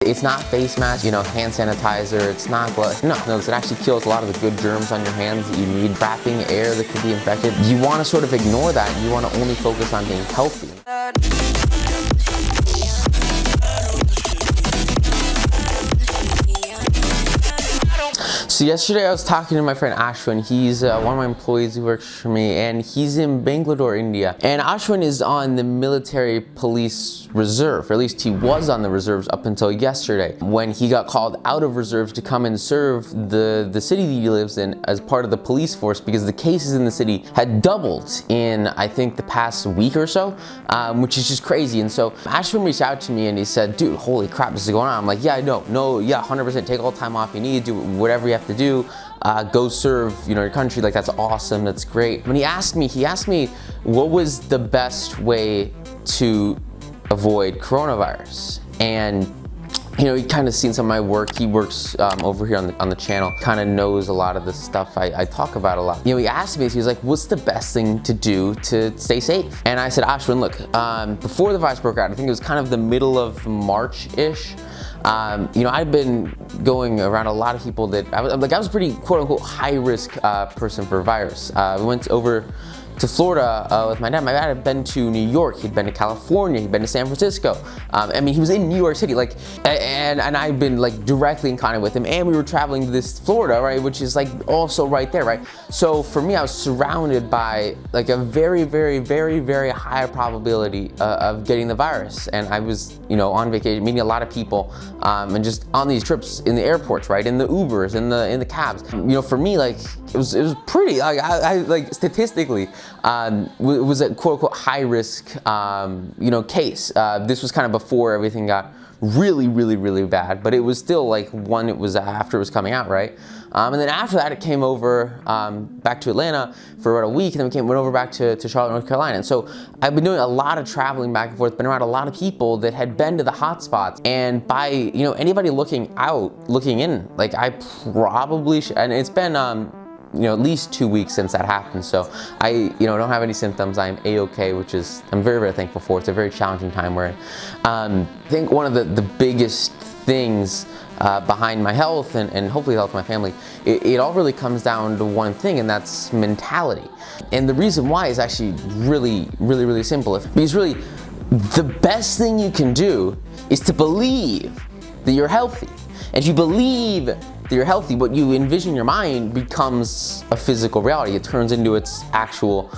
It's not face mask, hand sanitizer, it's not gloves. No, it actually kills a lot of the good germs on your hands that you need, trapping air that could be infected. You want to sort of ignore that, and you want to only focus on being healthy. So yesterday I was talking to my friend Ashwin. He's one of my employees who works for me, and he's in Bangalore, India. And Ashwin is on the military police reserve, or at least he was on the reserves up until yesterday, when he got called out of reserves to come and serve the city that he lives in as part of the police force, because the cases in the city had doubled in, I think, the past week or so, which is just crazy. And so Ashwin reached out to me and he said, dude, holy crap, this is going on. I'm like, yeah, no, 100%, take all the time off you need, do whatever you have to do, go serve your country. Like, that's awesome, that's great. When he asked me what was the best way to avoid coronavirus. And he kind of seen some of my work. He works over here on the channel, kind of knows a lot of the stuff I talk about a lot. He asked me, he was like, what's the best thing to do to stay safe? And I said, Ashwin, look, before the virus broke out, I think it was kind of the middle of March-ish, I've been going around a lot of people that, I was a pretty quote-unquote high-risk person for virus. We went over to Florida with my dad. My dad had been to New York, he'd been to California, he'd been to San Francisco. He was in New York City, and I've been directly in contact with him, and we were traveling to this Florida, right, which is also right there, right? So for me, I was surrounded by a very, very, very, very high probability of getting the virus. And I was, on vacation, meeting a lot of people, and just on these trips in the airports, right, in the Ubers, in the cabs. For me, it was pretty, statistically, it was a quote-unquote high-risk, case. This was kind of before everything got really, really, really bad, but it was still when it was after it was coming out, right? And then after that, it came over back to Atlanta for about a week, and then went over back to Charlotte, North Carolina. And so I've been doing a lot of traveling back and forth, been around a lot of people that had been to the hot spots. And by, anybody looking in, I probably should, and it's been, at least 2 weeks since that happened. So I, don't have any symptoms. I'm A-okay, which is, I'm very, very thankful for. It's a very challenging time we're in. I think one of the biggest things behind my health and hopefully the health of my family, it all really comes down to one thing, and that's mentality. And the reason why is actually really, really, really simple. Because really, the best thing you can do is to believe that you're healthy. And if you believe that you're healthy, what you envision in your mind becomes a physical reality. It turns into its actual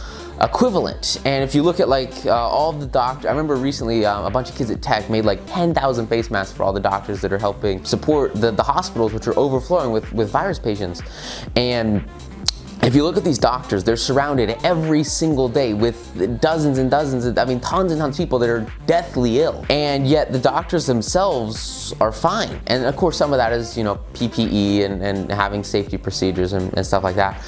equivalent. And if you look at all the doctors, I remember recently a bunch of kids at Tech made 10,000 face masks for all the doctors that are helping support the hospitals, which are overflowing with virus patients. And if you look at these doctors, they're surrounded every single day with dozens and dozens, tons and tons of people that are deathly ill. And yet the doctors themselves are fine. And of course, some of that is, PPE and having safety procedures and stuff like that.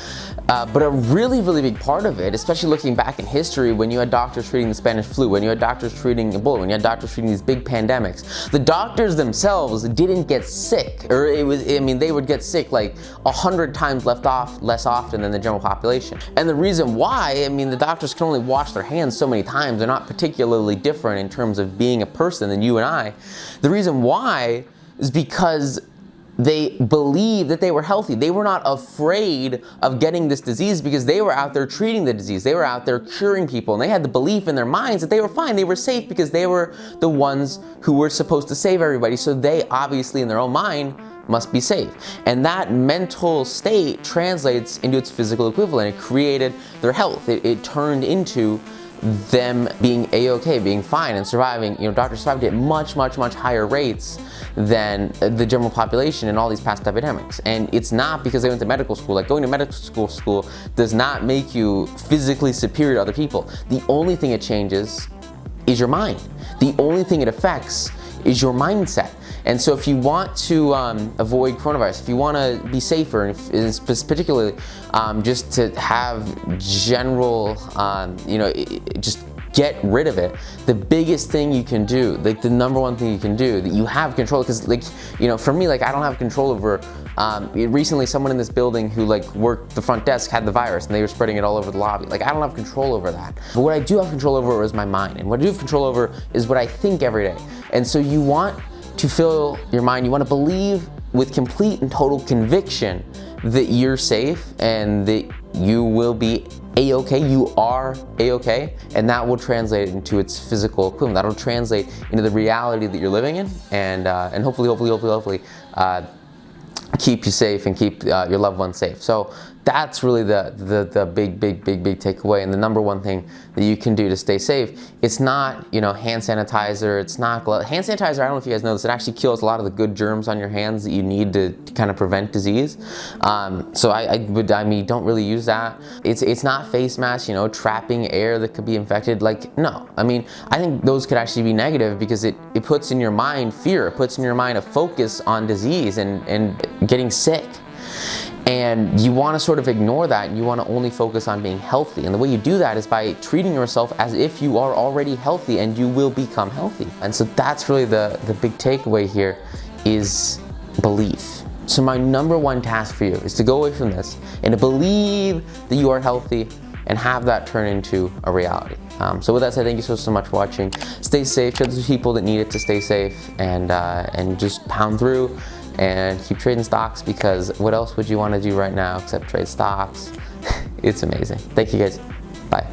But a really, really big part of it, especially looking back in history, when you had doctors treating the Spanish flu, when you had doctors treating Ebola, when you had doctors treating these big pandemics, the doctors themselves didn't get sick, or they would get sick 100 times less often than the general population. And the reason why, the doctors can only wash their hands so many times. They're not particularly different in terms of being a person than you and I. The reason why is because they believed that they were healthy. They were not afraid of getting this disease because they were out there treating the disease. They were out there curing people, and they had the belief in their minds that they were fine. They were safe because they were the ones who were supposed to save everybody. So they obviously, in their own mind, must be safe. And that mental state translates into its physical equivalent. It created their health. It turned into them being A-okay, being fine and surviving. Doctors survived at much, much, much higher rates than the general population in all these past epidemics. And it's not because they went to medical school. Going to medical school does not make you physically superior to other people. The only thing it changes is your mind. The only thing it affects is your mindset. And so if you want to avoid coronavirus, if you want to be safer, and particularly just to have general, just get rid of it, the biggest thing you can do, the number one thing you can do that you have control, because for me, I don't have control over, recently someone in this building who worked the front desk had the virus and they were spreading it all over the lobby. I don't have control over that. But what I do have control over is my mind. And what I do have control over is what I think every day. And so you want to fill your mind. You want to believe with complete and total conviction that you're safe and that you will be a-okay, you are a-okay, and that will translate into its physical equivalent. That'll translate into the reality that you're living in, and hopefully keep you safe and keep your loved ones safe. So that's really the big takeaway, and the number one thing that you can do to stay safe. It's not, you know, hand sanitizer, it's not hand sanitizer. I don't know if you guys know this, it actually kills a lot of the good germs on your hands that you need to kind of prevent disease. So I mean, don't really use that. It's not face masks, you know, trapping air that could be infected. Like, no, I mean, I think those could actually be negative because it puts in your mind fear, it puts in your mind a focus on disease and getting sick. And you want to sort of ignore that, and you want to only focus on being healthy. And the way you do that is by treating yourself as if you are already healthy, and you will become healthy. And so that's really the big takeaway here is belief. So my number one task for you is to go away from this and to believe that you are healthy and have that turn into a reality. So with that said, thank you so much for watching. Stay safe, show those people that need it to stay safe, and just pound through and keep trading stocks, because what else would you want to do right now except trade stocks? It's amazing. Thank you guys. Bye.